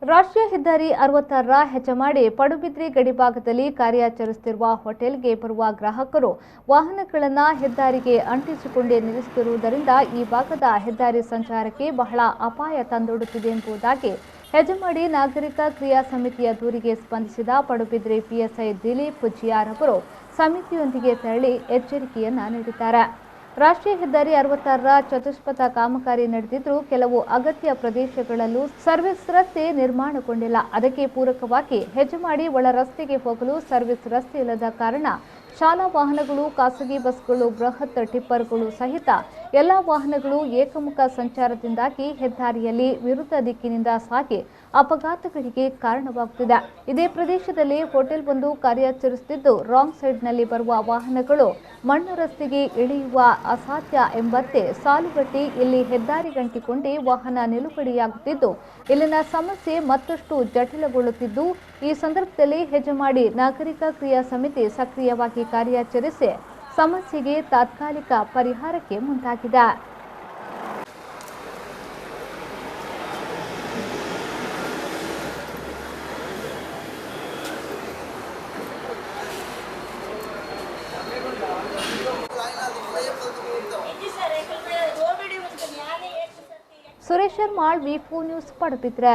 ರಾಷ್ಟ್ರೀಯ ಹೆದ್ದಾರಿ 66ರ ಹೆಜಮಾಡಿ ಪಡುಬಿದ್ರಿ ಗಡಿಭಾಗದಲ್ಲಿ ಕಾರ್ಯಾಚರಿಸುತ್ತಿರುವ ಹೋಟೆಲ್ಗೆ ಬರುವ ಗ್ರಾಹಕರು ವಾಹನಗಳನ್ನು ಹೆದ್ದಾರಿಗೆ ಅಂಟಿಸಿಕೊಂಡೇ ನಿಲ್ಲಿಸುತ್ತಿರುವುದರಿಂದ ಈ ಭಾಗದ ಹೆದ್ದಾರಿ ಸಂಚಾರಕ್ಕೆ ಬಹಳ ಅಪಾಯ ತಂದೊಡ್ಡುತ್ತಿದೆ ಎಂಬುದಾಗಿ ಹೆಜಮಾಡಿ ನಾಗರಿಕ ಕ್ರಿಯಾ ಸಮಿತಿಯ ದೂರಿಗೆ ಸ್ಪಂದಿಸಿದ ಪಡುಬಿದ್ರಿ ಪಿಎಸ್ಐ ದಿಲೀಪ್ ಜಿಆರ್ ಅವರು ಸಮಿತಿಯೊಂದಿಗೆ ತೆರಳಿ ಎಚ್ಚರಿಕೆಯನ್ನ ನೀಡಿದ್ದಾರೆ. ರಾಷ್ಟ್ರೀಯ ಹೆದ್ದಾರಿ 66ರ ಚತುಷ್ಪಥ ಕಾಮಗಾರಿ ನಡೆದಿದ್ದರೂ ಕೆಲವು ಅಗತ್ಯ ಪ್ರದೇಶಗಳಲ್ಲೂ ಸರ್ವಿಸ್ ರಸ್ತೆ ನಿರ್ಮಾಣಗೊಂಡಿಲ್ಲ. ಅದಕ್ಕೆ ಪೂರಕವಾಗಿ ಹೆಜಮಾಡಿ ಒಳ ರಸ್ತೆಗೆ ಹೋಗಲು ಸರ್ವಿಸ್ ರಸ್ತೆ ಇಲ್ಲದ ಕಾರಣ ಶಾಲಾ ವಾಹನಗಳು, ಖಾಸಗಿ ಬಸ್ಗಳು, ಬೃಹತ್ ಟಿಪ್ಪರ್ಗಳು ಸಹಿತ ಎಲ್ಲ ವಾಹನಗಳು ಏಕಮುಖ ಸಂಚಾರದಿಂದಾಗಿ ಹೆದ್ದಾರಿಯಲ್ಲಿ ವಿರುದ್ಧ ದಿಕ್ಕಿನಿಂದ ಸಾಗಿ ಅಪಘಾತಗಳಿಗೆ ಕಾರಣವಾಗುತ್ತಿದೆ. ಇದೇ ಪ್ರದೇಶದಲ್ಲಿ ಹೋಟೆಲ್ ಒಂದು ಕಾರ್ಯಾಚರಿಸುತ್ತಿದ್ದು ರಾಂಗ್ ಸೈಡ್ನಲ್ಲಿ ಬರುವ ವಾಹನಗಳು ಮಣ್ಣು ರಸ್ತೆಗೆ ಇಳಿಯುವ ಅಸಾಧ್ಯ ಎಂಬಂತೆ ಸಾಲುಗಟ್ಟಿ ಇಲ್ಲಿ ಹೆದ್ದಾರಿಗಂಟಿಕೊಂಡೇ ವಾಹನ ನಿಲುಗಡೆಯಾಗುತ್ತಿದ್ದು ಇಲ್ಲಿನ ಸಮಸ್ಯೆ ಮತ್ತಷ್ಟು ಜಟಿಲಗೊಳ್ಳುತ್ತಿದ್ದು ಈ ಸಂದರ್ಭದಲ್ಲಿ ಹೆಜಮಾಡಿ ನಾಗರಿಕ ಕ್ರಿಯಾ ಸಮಿತಿ ಸಕ್ರಿಯವಾಗಿ ಕಾರ್ಯಾಚರಿಸಿ ಸಮಸ್ಯೆಗೆ ತಾತ್ಕಾಲಿಕ ಪರಿಹಾರಕ್ಕೆ ಮುಂದಾಗಿದೆ. ಸುರೇಶ್ ಮಾಳ್ ವಿ4 ನ್ಯೂಸ್ ಪಡುಬಿದ್ರೆ.